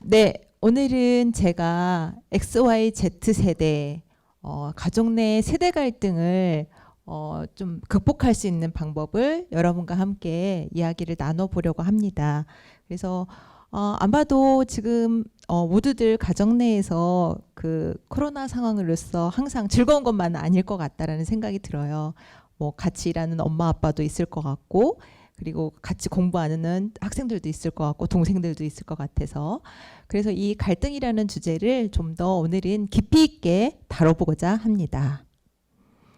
네, 오늘은 제가 XYZ 세대, 가족 내 세대 갈등을 좀 극복할 수 있는 방법을 여러분과 함께 이야기를 나눠보려고 합니다. 그래서 아마도 지금 모두들 가정 내에서 그 코로나 상황으로서 항상 즐거운 것만은 아닐 것 같다라는 생각이 들어요. 뭐 같이 일하는 엄마 아빠도 있을 것 같고, 그리고 같이 공부하는 학생들도 있을 것 같고 동생들도 있을 것 같아서, 그래서 이 갈등이라는 주제를 좀 더 오늘은 깊이 있게 다뤄보고자 합니다.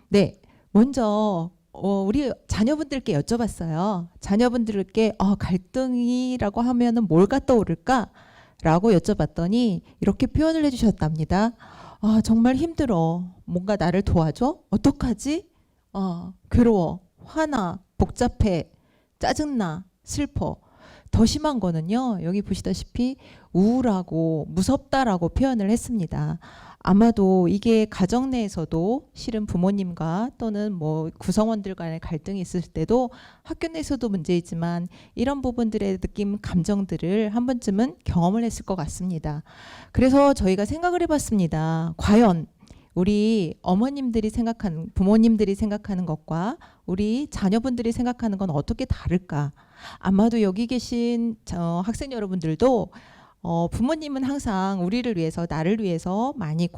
네, 먼저 우리 자녀분들께 여쭤봤어요. 자녀분들께 갈등이라고 하면은 뭐가 떠오를까? 라고 여쭤봤더니 이렇게 표현을 해주셨답니다. 정말 힘들어. 뭔가 나를 도와줘? 어떡하지? 괴로워, 화나, 복잡해, 짜증나, 슬퍼. 더 심한 거는요, 여기 보시다시피 우울하고 무섭다라고 표현을 했습니다. 아마도 이게 가정 내에서도 실은 부모님과 또는 뭐 구성원들 간의 갈등이 있을 때도 학교 내에서도 문제이지만 이런 부분들의 느낌, 감정들을 한 번쯤은 경험을 했을 것 같습니다. 그래서 저희가 생각을 해봤습니다. 과연 우리 어머님들이 생각하는, 부모님들이 생각하는 것과 우리 자녀분들이 생각하는 건 어떻게 다를까? 아마도 여기 계신 학생 여러분들도 부모님은 항상 우리를 위해서, 나를 위해서 많이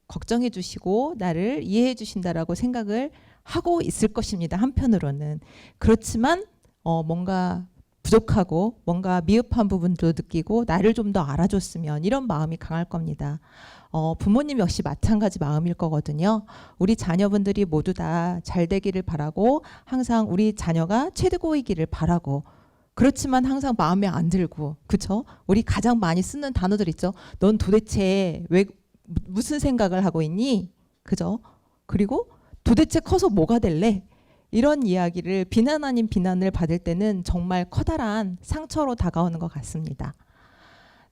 걱정해 주시고 나를 이해해 주신다라고 생각을 하고 있을 것입니다. 한편으로는. 그렇지만 뭔가 부족하고 뭔가 미흡한 부분도 느끼고 나를 좀 더 알아줬으면, 이런 마음이 강할 겁니다. 부모님 역시 마찬가지 마음일 거거든요. 우리 자녀분들이 모두 다 잘 되기를 바라고 항상 우리 자녀가 최고이기를 바라고, 그렇지만 항상 마음에 안 들고, 그쵸? 우리 가장 많이 쓰는 단어들 있죠. 넌 도대체 왜 무슨 생각을 하고 있니? 그죠? 그리고 도대체 커서 뭐가 될래? 이런 이야기를, 비난 아닌 비난을 받을 때는 정말 커다란 상처로 다가오는 것 같습니다.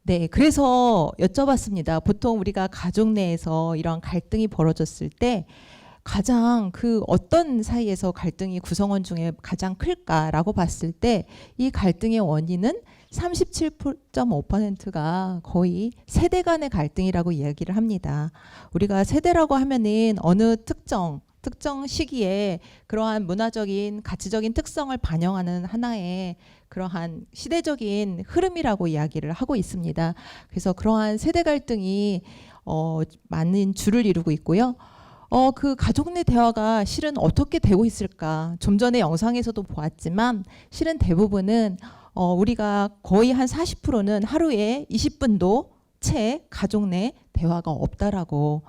네, 그래서 여쭤봤습니다. 보통 우리가 가족 내에서 이런 갈등이 벌어졌을 때 가장 그 어떤 사이에서 갈등이 구성원 중에 가장 클까라고 봤을 때 이 갈등의 원인은 37.5%가 거의 세대 간의 갈등이라고 이야기를 합니다. 우리가 세대라고 하면은 어느 특정 시기에 그러한 문화적인, 가치적인 특성을 반영하는 하나의 그러한 시대적인 흐름이라고 이야기를 하고 있습니다. 그래서 그러한 세대 갈등이 많은 줄을 이루고 있고요. 그 가족 내 대화가 실은 어떻게 되고 있을까? 좀 전에 영상에서도 보았지만 실은 대부분은 우리가 거의 한 40%는 하루에 20분도 채 가족 내 대화가 없다라고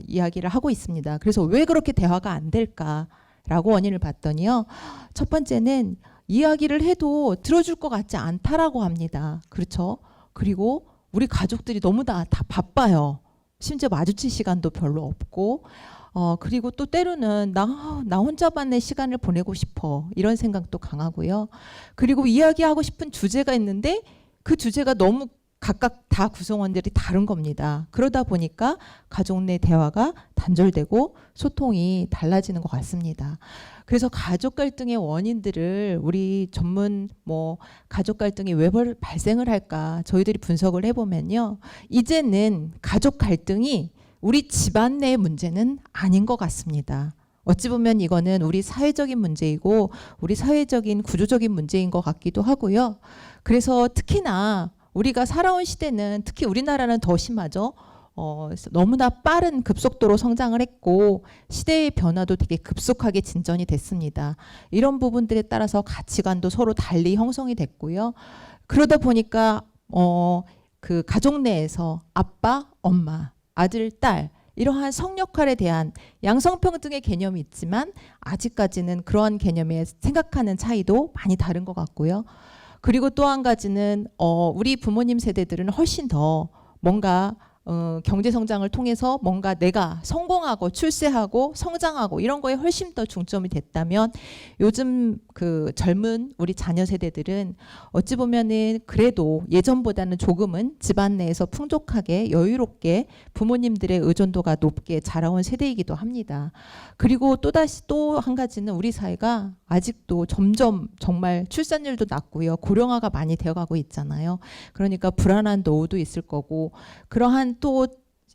이야기를 하고 있습니다. 그래서 왜 그렇게 대화가 안 될까라고 원인을 봤더니요. 첫 번째는 이야기를 해도 들어줄 것 같지 않다라고 합니다. 그렇죠? 그리고 우리 가족들이 너무 다 바빠요. 심지어 마주칠 시간도 별로 없고, 그리고 또 때로는 나 혼자만의 시간을 보내고 싶어, 이런 생각도 강하고요. 그리고 이야기하고 싶은 주제가 있는데 그 주제가 너무 각각 다 구성원들이 다른 겁니다. 그러다 보니까 가족 내 대화가 단절되고 소통이 달라지는 것 같습니다. 그래서 가족 갈등의 원인들을 우리 전문 가족 갈등이 왜 발생을 할까 저희들이 분석을 해보면요. 이제는 가족 갈등이 우리 집안 내의 문제는 아닌 것 같습니다. 어찌 보면 이거는 우리 사회적인 문제이고 우리 사회적인 구조적인 문제인 것 같기도 하고요. 그래서 특히나 우리가 살아온 시대는, 특히 우리나라는 더 심하죠. 너무나 빠른 급속도로 성장을 했고 시대의 변화도 되게 급속하게 진전이 됐습니다. 이런 부분들에 따라서 가치관도 서로 달리 형성이 됐고요. 그러다 보니까 그 가족 내에서 아빠, 엄마, 아들, 딸, 이러한 성 역할에 대한 양성평등의 개념이 있지만 아직까지는 그러한 개념에 생각하는 차이도 많이 다른 것 같고요. 그리고 또 한 가지는 우리 부모님 세대들은 훨씬 더 뭔가 경제 성장을 통해서 뭔가 내가 성공하고 출세하고 성장하고 이런 거에 훨씬 더 중점이 됐다면 요즘 그 젊은 우리 자녀 세대들은 어찌 보면은 그래도 예전보다는 조금은 집안 내에서 풍족하게 여유롭게 부모님들의 의존도가 높게 자라온 세대이기도 합니다. 그리고 또다시 또 한 가지는 우리 사회가 아직도 점점 정말 출산율도 낮고요. 고령화가 많이 되어가고 있잖아요. 그러니까 불안한 노후도 있을 거고 그러한 또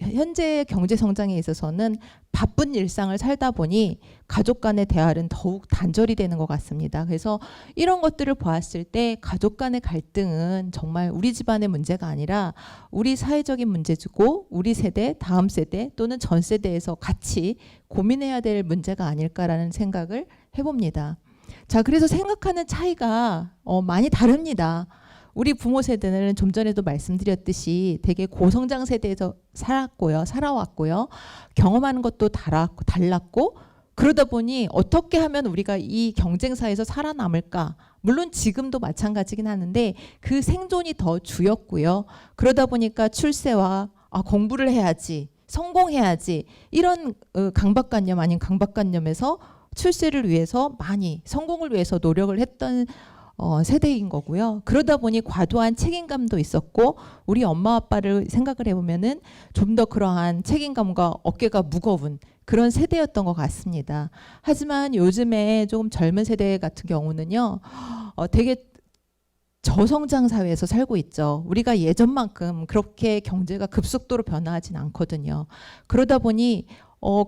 현재 경제 성장에 있어서는 바쁜 일상을 살다 보니 가족 간의 대화는 더욱 단절이 되는 것 같습니다. 그래서 이런 것들을 보았을 때 가족 간의 갈등은 정말 우리 집안의 문제가 아니라 우리 사회적인 문제고 우리 세대, 다음 세대 또는 전 세대에서 같이 고민해야 될 문제가 아닐까라는 생각을 해봅니다. 자, 그래서 생각하는 차이가 많이 다릅니다. 우리 부모 세대는 좀 전에도 말씀드렸듯이 되게 고성장 세대에서 살아왔고요. 경험하는 것도 달랐고 그러다 보니 어떻게 하면 우리가 이 경쟁사에서 살아남을까? 물론 지금도 마찬가지긴 하는데 그 생존이 더 주였고요. 그러다 보니까 출세와 공부를 해야지, 성공해야지 이런 강박관념 아닌 강박관념에서 출세를 위해서 많이 성공을 위해서 노력을 했던 세대인 거고요. 그러다 보니 과도한 책임감도 있었고 우리 엄마 아빠를 생각을 해보면은 좀 더 그러한 책임감과 어깨가 무거운 그런 세대였던 것 같습니다. 하지만 요즘에 조금 젊은 세대 같은 경우는요, 되게 저성장 사회에서 살고 있죠. 우리가 예전만큼 그렇게 경제가 급속도로 변화하진 않거든요. 그러다 보니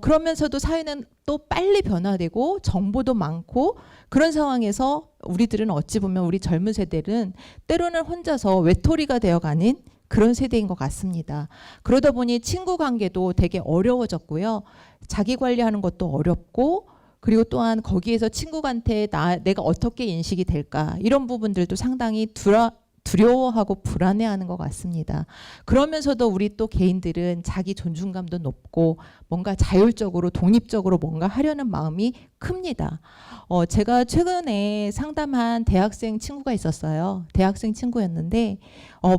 그러면서도 사회는 또 빨리 변화되고 정보도 많고 그런 상황에서 우리들은 어찌 보면 우리 젊은 세대는 때로는 혼자서 외톨이가 되어가는 그런 세대인 것 같습니다. 그러다 보니 친구 관계도 되게 어려워졌고요. 자기 관리하는 것도 어렵고 그리고 또한 거기에서 친구한테 내가 어떻게 인식이 될까 이런 부분들도 상당히 두려워하고 불안해하는 것 같습니다. 그러면서도 우리 또 개인들은 자기 존중감도 높고 뭔가 자율적으로 독립적으로 뭔가 하려는 마음이 큽니다. 제가 최근에 상담한 대학생 친구가 있었어요. 대학생 친구였는데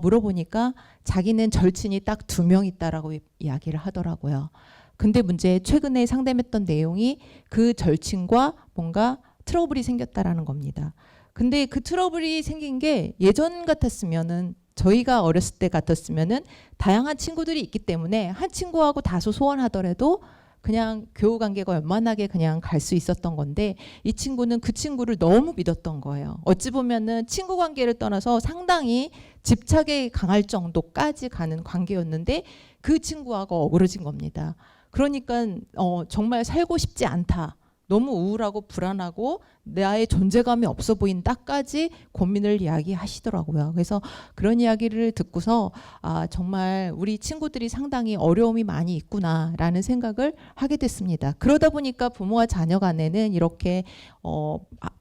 물어보니까 자기는 절친이 딱 2명 있다라고 이야기를 하더라고요. 근데 문제 최근에 상담했던 내용이 그 절친과 뭔가 트러블이 생겼다라는 겁니다. 근데 그 트러블이 생긴 게 예전 같았으면은 저희가 어렸을 때 같았으면은 다양한 친구들이 있기 때문에 한 친구하고 다소 소원하더라도 그냥 교우 관계가 원만하게 그냥 갈 수 있었던 건데 이 친구는 그 친구를 너무 믿었던 거예요. 어찌 보면은 친구 관계를 떠나서 상당히 집착이 강할 정도까지 가는 관계였는데 그 친구하고 어그러진 겁니다. 그러니까 정말 살고 싶지 않다. 너무 우울하고 불안하고 나의 존재감이 없어 보인다까지 고민을 이야기하시더라고요. 그래서 그런 이야기를 듣고서 정말 우리 친구들이 상당히 어려움이 많이 있구나라는 생각을 하게 됐습니다. 그러다 보니까 부모와 자녀 간에는 이렇게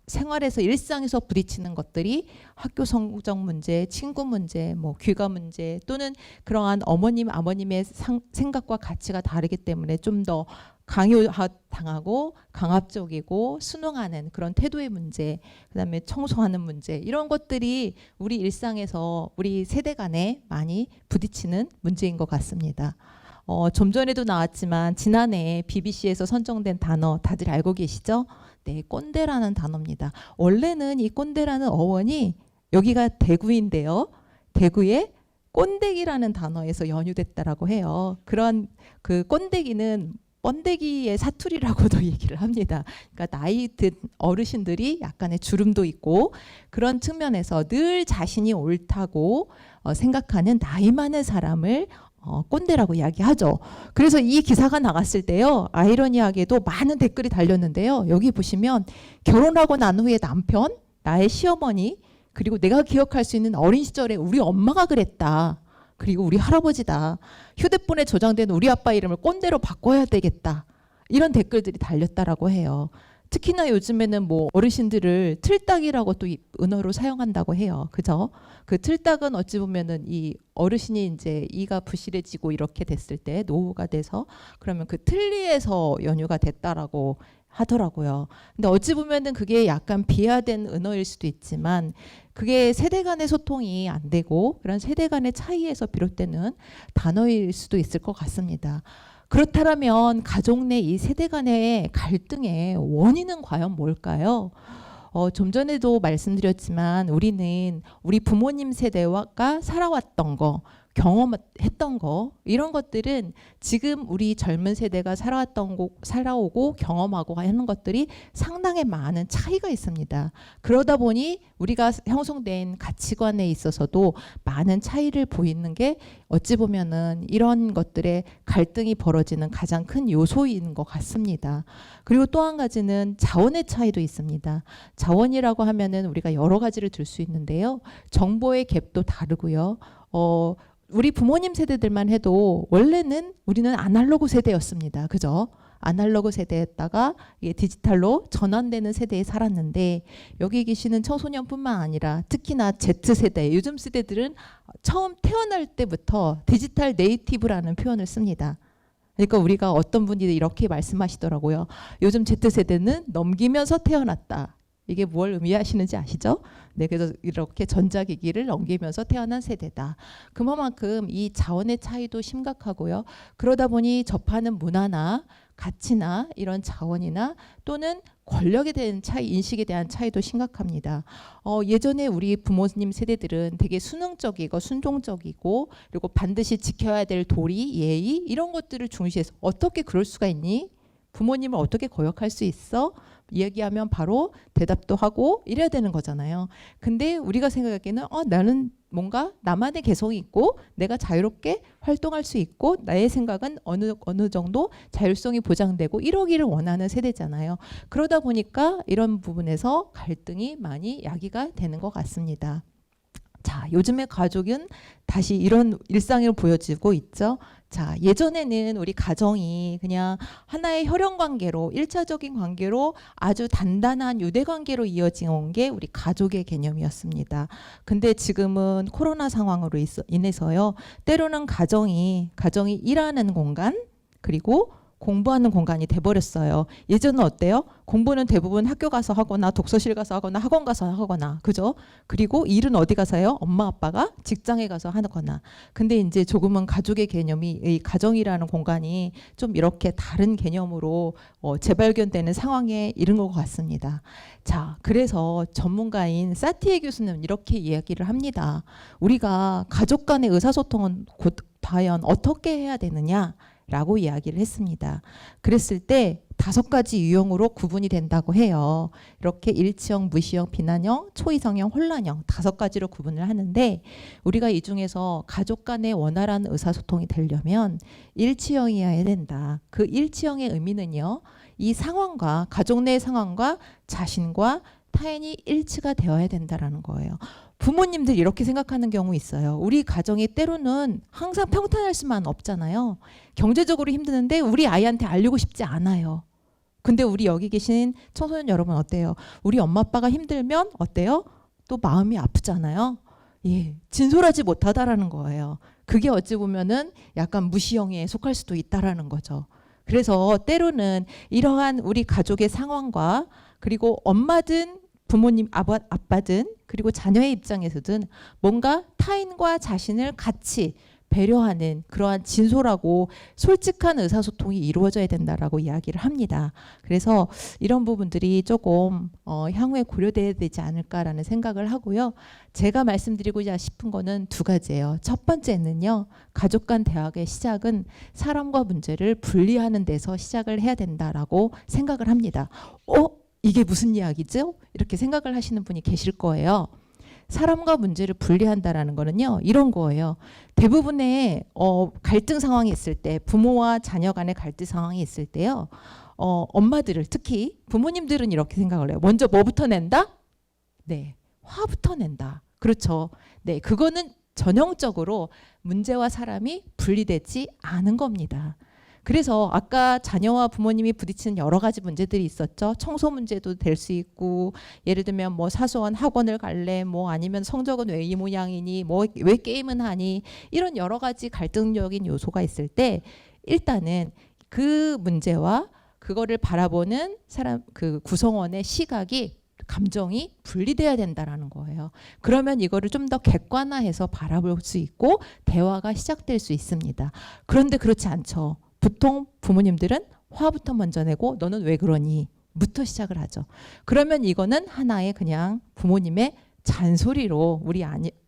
생활에서 일상에서 부딪히는 것들이 학교 성적 문제, 친구 문제, 뭐 귀가 문제 또는 그러한 어머님, 아버님의 생각과 가치가 다르기 때문에 좀 더 강요당하고 강압적이고 순응하는 그런 태도의 문제, 그다음에 청소하는 문제 이런 것들이 우리 일상에서 우리 세대 간에 많이 부딪히는 문제인 것 같습니다. 좀 전에도 나왔지만 지난해 BBC에서 선정된 단어 다들 알고 계시죠? 네, 꼰대라는 단어입니다. 원래는 이 꼰대라는 어원이 여기가 대구인데요. 대구에 꼰대기라는 단어에서 연유됐다라고 해요. 그런 그 꼰대기는 번데기의 사투리라고도 얘기를 합니다. 그러니까 나이 든 어르신들이 약간의 주름도 있고 그런 측면에서 늘 자신이 옳다고 생각하는 나이 많은 사람을 꼰대라고 이야기하죠. 그래서 이 기사가 나갔을 때요. 아이러니하게도 많은 댓글이 달렸는데요. 여기 보시면 결혼하고 난 후에 남편, 나의 시어머니 그리고 내가 기억할 수 있는 어린 시절에 우리 엄마가 그랬다. 그리고 우리 할아버지다. 휴대폰에 저장된 우리 아빠 이름을 꼰대로 바꿔야 되겠다. 이런 댓글들이 달렸다라고 해요. 특히나 요즘에는 뭐 어르신들을 틀딱이라고 또 은어로 사용한다고 해요. 그죠? 그 틀딱은 어찌 보면은 이 어르신이 이제 이가 부실해지고 이렇게 됐을 때 노후가 돼서 그러면 그 틀니에서 연유가 됐다라고 하더라고요. 근데 어찌 보면은 그게 약간 비하된 은어일 수도 있지만 그게 세대 간의 소통이 안 되고 그런 세대 간의 차이에서 비롯되는 단어일 수도 있을 것 같습니다. 그렇다면 가족 내 이 세대 간의 갈등의 원인은 과연 뭘까요? 좀 전에도 말씀드렸지만 우리는 우리 부모님 세대가 살아왔던 거, 경험했던 거 이런 것들은 지금 우리 젊은 세대가 살아오고 경험하고 하는 것들이 상당히 많은 차이가 있습니다. 그러다 보니 우리가 형성된 가치관에 있어서도 많은 차이를 보이는 게 어찌 보면은 이런 것들의 갈등이 벌어지는 가장 큰 요소인 것 같습니다. 그리고 또 한 가지는 자원의 차이도 있습니다. 자원이라고 하면은 우리가 여러 가지를 들 수 있는데요. 정보의 갭도 다르고요. 우리 부모님 세대들만 해도 원래는 우리는 아날로그 세대였습니다. 그죠? 아날로그 세대였다가 이게 디지털로 전환되는 세대에 살았는데 여기 계시는 청소년뿐만 아니라 특히나 Z세대, 요즘 세대들은 처음 태어날 때부터 디지털 네이티브라는 표현을 씁니다. 그러니까 우리가 어떤 분이 이렇게 말씀하시더라고요. 요즘 Z세대는 넘기면서 태어났다. 이게 뭘 의미하시는지 아시죠? 네, 그래서 이렇게 전자기기를 넘기면서 태어난 세대다. 그만큼 이 자원의 차이도 심각하고요. 그러다 보니 접하는 문화나 가치나 이런 자원이나 또는 권력에 대한 차이, 인식에 대한 차이도 심각합니다. 예전에 우리 부모님 세대들은 되게 수능적이고 순종적이고 그리고 반드시 지켜야 될 도리, 예의 이런 것들을 중시해서 어떻게 그럴 수가 있니? 부모님을 어떻게 거역할 수 있어? 얘기하면 바로 대답도 하고 이래야 되는 거잖아요. 근데 우리가 생각하기에는 나는 뭔가 나만의 개성이 있고 내가 자유롭게 활동할 수 있고 나의 생각은 어느 정도 자율성이 보장되고 이러기를 원하는 세대잖아요. 그러다 보니까 이런 부분에서 갈등이 많이 야기가 되는 것 같습니다. 자, 요즘의 가족은 다시 이런 일상을 보여지고 있죠. 자, 예전에는 우리 가정이 그냥 하나의 혈연 관계로, 일차적인 관계로 아주 단단한 유대 관계로 이어진 게 우리 가족의 개념이었습니다. 근데 지금은 코로나 상황으로 인해서요. 때로는 가정이 일하는 공간, 그리고 공부하는 공간이 돼버렸어요. 예전은 어때요? 공부는 대부분 학교 가서 하거나 독서실 가서 하거나 학원 가서 하거나 그죠? 그리고 일은 어디 가서 해요? 엄마 아빠가 직장에 가서 하거나. 근데 이제 조금은 가족의 개념이 이 가정이라는 공간이 좀 이렇게 다른 개념으로 재발견되는 상황에 이른 것 같습니다. 자, 그래서 전문가인 사티에 교수는 이렇게 이야기를 합니다. 우리가 가족 간의 의사소통은 과연 어떻게 해야 되느냐? 라고 이야기를 했습니다. 그랬을 때 5가지 유형으로 구분이 된다고 해요. 이렇게 일치형, 무시형, 비난형, 초이성형, 혼란형 5가지로 구분을 하는데 우리가 이 중에서 가족 간의 원활한 의사소통이 되려면 일치형이어야 된다. 그 일치형의 의미는요. 이 상황과 가족 내 상황과 자신과 타인이 일치가 되어야 된다라는 거예요. 부모님들 이렇게 생각하는 경우 있어요. 우리 가정이 때로는 항상 평탄할 수만 없잖아요. 경제적으로 힘드는데 우리 아이한테 알리고 싶지 않아요. 근데 우리 여기 계신 청소년 여러분 어때요? 우리 엄마 아빠가 힘들면 어때요? 또 마음이 아프잖아요. 예, 진솔하지 못하다라는 거예요. 그게 어찌 보면은 약간 무시형에 속할 수도 있다라는 거죠. 그래서 때로는 이러한 우리 가족의 상황과 그리고 엄마든 부모님, 아빠든 그리고 자녀의 입장에서든 뭔가 타인과 자신을 같이 배려하는 그러한 진솔하고 솔직한 의사소통이 이루어져야 된다라고 이야기를 합니다. 그래서 이런 부분들이 조금 향후에 고려돼야 되지 않을까라는 생각을 하고요. 제가 말씀드리고자 싶은 거는 2가지예요. 첫 번째는요. 가족 간 대화의 시작은 사람과 문제를 분리하는 데서 시작을 해야 된다라고 생각을 합니다. 이게 무슨 이야기죠? 이렇게 생각을 하시는 분이 계실 거예요. 사람과 문제를 분리한다라는 거는요. 이런 거예요. 대부분의 갈등 상황이 있을 때 부모와 자녀 간의 갈등 상황이 있을 때요. 엄마들을 특히 부모님들은 이렇게 생각을 해요. 먼저 뭐부터 낸다? 네. 화부터 낸다. 그렇죠. 네. 그거는 전형적으로 문제와 사람이 분리되지 않은 겁니다. 그래서 아까 자녀와 부모님이 부딪히는 여러 가지 문제들이 있었죠. 청소 문제도 될 수 있고 예를 들면 뭐 사소한 학원을 갈래 뭐 아니면 성적은 왜 이 모양이니 뭐 왜 게임은 하니 이런 여러 가지 갈등적인 요소가 있을 때 일단은 그 문제와 그거를 바라보는 사람 그 구성원의 시각이 감정이 분리돼야 된다라는 거예요. 그러면 이거를 좀 더 객관화해서 바라볼 수 있고 대화가 시작될 수 있습니다. 그런데 그렇지 않죠. 보통 부모님들은 화부터 먼저 내고 너는 왜 그러니? 부터 시작을 하죠. 그러면 이거는 하나의 그냥 부모님의 잔소리로 우리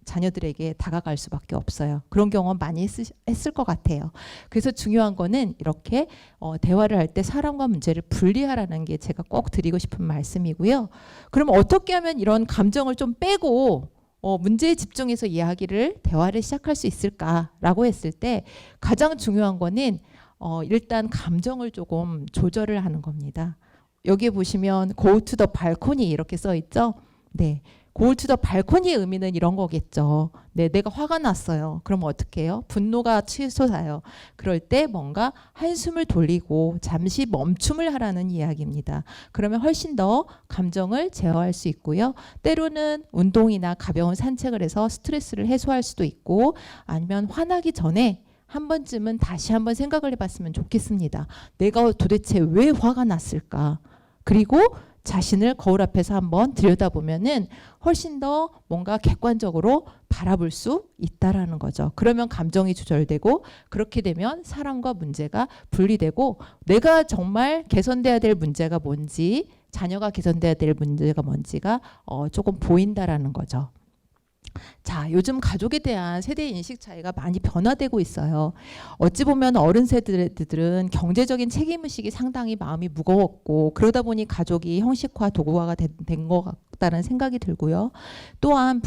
자녀들에게 다가갈 수밖에 없어요. 그런 경험 많이 했을 것 같아요. 그래서 중요한 거는 이렇게 대화를 할 때 사람과 문제를 분리하라는 게 제가 꼭 드리고 싶은 말씀이고요. 그럼 어떻게 하면 이런 감정을 좀 빼고 문제에 집중해서 대화를 시작할 수 있을까라고 했을 때 가장 중요한 거는 일단 감정을 조금 조절을 하는 겁니다. 여기에 보시면 go to the balcony 이렇게 써 있죠. 네. go to the balcony의 의미는 이런 거겠죠. 네, 내가 화가 났어요. 그럼 어떻게 해요? 분노가 치솟아요. 그럴 때 뭔가 한숨을 돌리고 잠시 멈춤을 하라는 이야기입니다. 그러면 훨씬 더 감정을 제어할 수 있고요. 때로는 운동이나 가벼운 산책을 해서 스트레스를 해소할 수도 있고 아니면 화나기 전에 한 번쯤은 다시 한번 생각을 해봤으면 좋겠습니다. 내가 도대체 왜 화가 났을까? 그리고 자신을 거울 앞에서 한번 들여다보면은 훨씬 더 뭔가 객관적으로 바라볼 수 있다라는 거죠. 그러면 감정이 조절되고 그렇게 되면 사람과 문제가 분리되고 내가 정말 개선돼야 될 문제가 뭔지 자녀가 개선돼야 될 문제가 뭔지가 조금 보인다라는 거죠. 자, 요즘 가족에 대한 세대 인식 차이가 많이 변화되고 있어요. 어찌 보면 어른 세대들은 경제적인 책임의식이 상당히 마음이 무거웠고 그러다 보니 가족이 형식화, 도구화가 된 것 같다는 생각이 들고요. 또한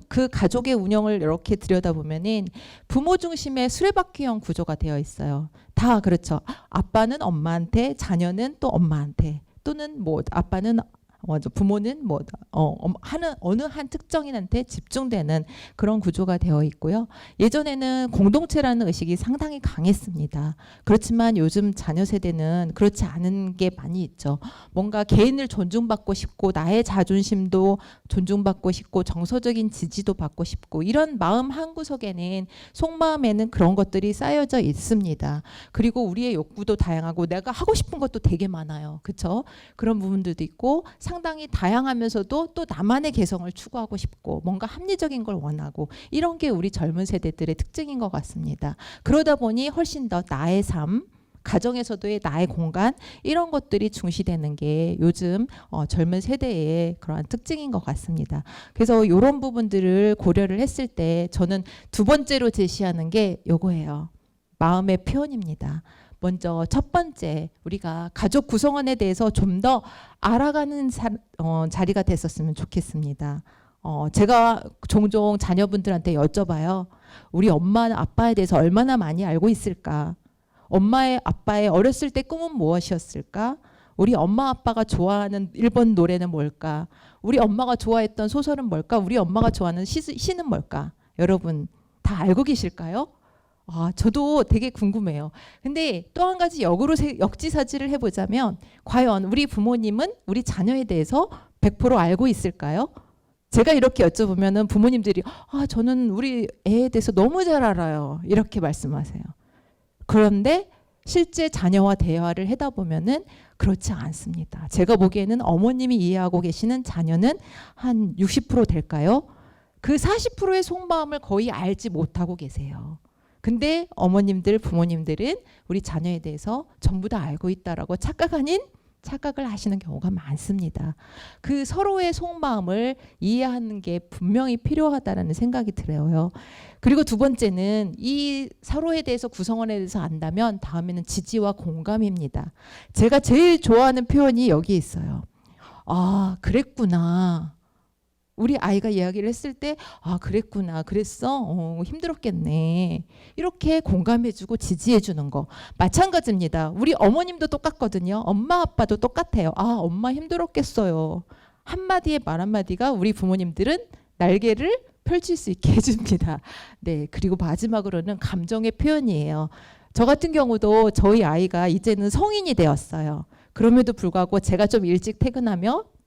그 가족의 운영을 이렇게 들여다보면은 부모 중심의 수레바퀴형 구조가 되어 있어요. 다 그렇죠. 아빠는 엄마한테, 자녀는 또 엄마한테, 또는 뭐 아빠는 부모는 어느 한 특정인한테 집중되는 그런 구조가 되어 있고요. 예전에는 공동체라는 의식이 상당히 강했습니다. 그렇지만 요즘 자녀 세대는 그렇지 않은 게 많이 있죠. 뭔가 개인을 존중받고 싶고 나의 자존심도 존중받고 싶고 정서적인 지지도 받고 싶고 이런 마음 한구석에는 속마음에는 그런 것들이 쌓여져 있습니다. 그리고 우리의 욕구도 다양하고 내가 하고 싶은 것도 되게 많아요. 그렇죠? 그런 부분들도 있고 상당히 다양하면서도 또 나만의 개성을 추구하고 싶고 뭔가 합리적인 걸 원하고 이런 게 우리 젊은 세대들의 특징인 것 같습니다. 그러다 보니 훨씬 더 나의 삶, 가정에서도의 나의 공간 이런 것들이 중시되는 게 요즘 젊은 세대의 그러한 특징인 것 같습니다. 그래서 이런 부분들을 고려를 했을 때 저는 두 번째로 제시하는 게 요거예요. 마음의 표현입니다. 먼저 첫 번째 우리가 가족 구성원에 대해서 좀 더 알아가는 자리가 됐었으면 좋겠습니다. 제가 종종 자녀분들한테 여쭤봐요. 우리 엄마 아빠에 대해서 얼마나 많이 알고 있을까? 엄마의 아빠의 어렸을 때 꿈은 무엇이었을까? 우리 엄마 아빠가 좋아하는 일본 노래는 뭘까? 우리 엄마가 좋아했던 소설은 뭘까? 우리 엄마가 좋아하는 시는 뭘까? 여러분 다 알고 계실까요? 저도 되게 궁금해요. 근데 또 한 가지 역지사지를 해보자면 과연 우리 부모님은 우리 자녀에 대해서 100% 알고 있을까요? 제가 이렇게 여쭤보면 부모님들이 저는 우리 애에 대해서 너무 잘 알아요. 이렇게 말씀하세요. 그런데 실제 자녀와 대화를 하다 보면은 그렇지 않습니다. 제가 보기에는 어머님이 이해하고 계시는 자녀는 한 60% 될까요? 그 40%의 속마음을 거의 알지 못하고 계세요. 근데 어머님들, 부모님들은 우리 자녀에 대해서 전부 다 알고 있다라고 착각을 하시는 경우가 많습니다. 그 서로의 속마음을 이해하는 게 분명히 필요하다는 생각이 들어요. 그리고 두 번째는 이 서로에 대해서 구성원에 대해서 안다면 다음에는 지지와 공감입니다. 제가 제일 좋아하는 표현이 여기 있어요. 그랬구나. 우리 아이가 이야기를 했을 때 그랬구나 그랬어 힘들었겠네 이렇게 공감해주고 지지해주는 거 마찬가지입니다. 우리 어머님도 똑같거든요. 엄마 아빠도 똑같아요. 엄마 힘들었겠어요. 한마디의 말 한마디가 우리 부모님들은 날개를 펼칠 수 있게 해줍니다. 네, 그리고 마지막으로는 감정의 표현이에요. 저 같은 경우도 저희 아이가 이제는 성인이 되었어요. 그럼에도 불구하고 제가 좀 일찍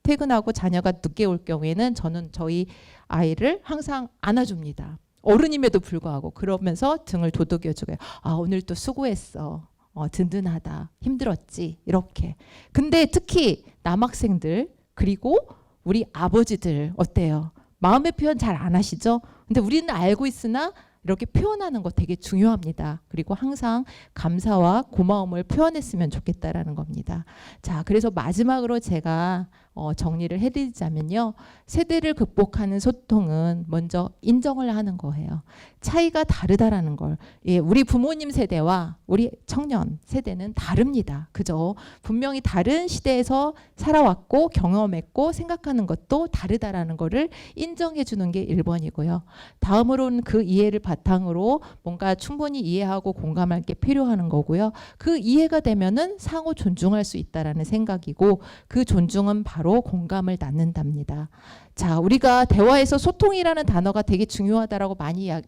퇴근하고 자녀가 늦게 올 경우에는 저는 저희 아이를 항상 안아줍니다. 어른임에도 불구하고 그러면서 등을 도독여주고요. 오늘 또 수고했어. 든든하다, 힘들었지, 이렇게. 근데 특히 남학생들 그리고 우리 아버지들 어때요? 마음의 표현 잘 안 하시죠? 근데 우리는 알고 있으나 이렇게 표현하는 거 되게 중요합니다. 그리고 항상 감사와 고마움을 표현했으면 좋겠다라는 겁니다. 자, 그래서 마지막으로 제가 정리를 해드리자면요. 세대를 극복하는 소통은 먼저 인정을 하는 거예요. 차이가 다르다라는 걸. 예, 우리 부모님 세대와 우리 청년 세대는 다릅니다. 그죠? 분명히 다른 시대에서 살아왔고 경험했고 생각하는 것도 다르다라는 거를 인정해 주는 게 1번이고요. 다음으로는 그 이해를 바탕으로 뭔가 충분히 이해하고 공감할 게 필요한 거고요. 그 이해가 되면은 상호 존중할 수 있다라는 생각이고 그 존중은 바로 공감을 낳는답니다. 자, 우리가 대화에서 소통이라는 단어가 되게 중요하다라고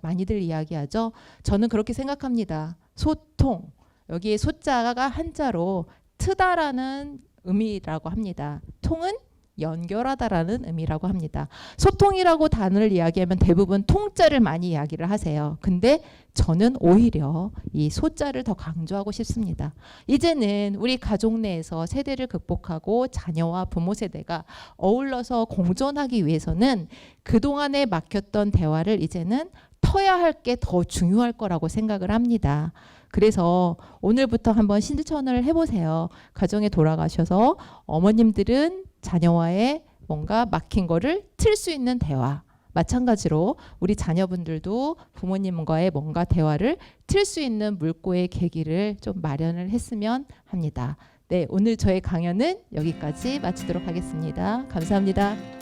많이들 이야기하죠. 저는 그렇게 생각합니다. 소통. 여기에 소자가 한자로 트다라는 의미라고 합니다. 통은 연결하다라는 의미라고 합니다. 소통이라고 단어를 이야기하면 대부분 통자를 많이 이야기를 하세요. 근데 저는 오히려 이 소자를 더 강조하고 싶습니다. 이제는 우리 가족 내에서 세대를 극복하고 자녀와 부모 세대가 어울러서 공존하기 위해서는 그동안에 막혔던 대화를 이제는 터야 할 게 더 중요할 거라고 생각을 합니다. 그래서 오늘부터 한번 실천을 해보세요. 가정에 돌아가셔서 어머님들은 자녀와의 뭔가 막힌 거를 틀 수 있는 대화. 마찬가지로 우리 자녀분들도 부모님과의 뭔가 대화를 틀 수 있는 물꼬의 계기를 좀 마련을 했으면 합니다. 네, 오늘 저의 강연은 여기까지 마치도록 하겠습니다. 감사합니다.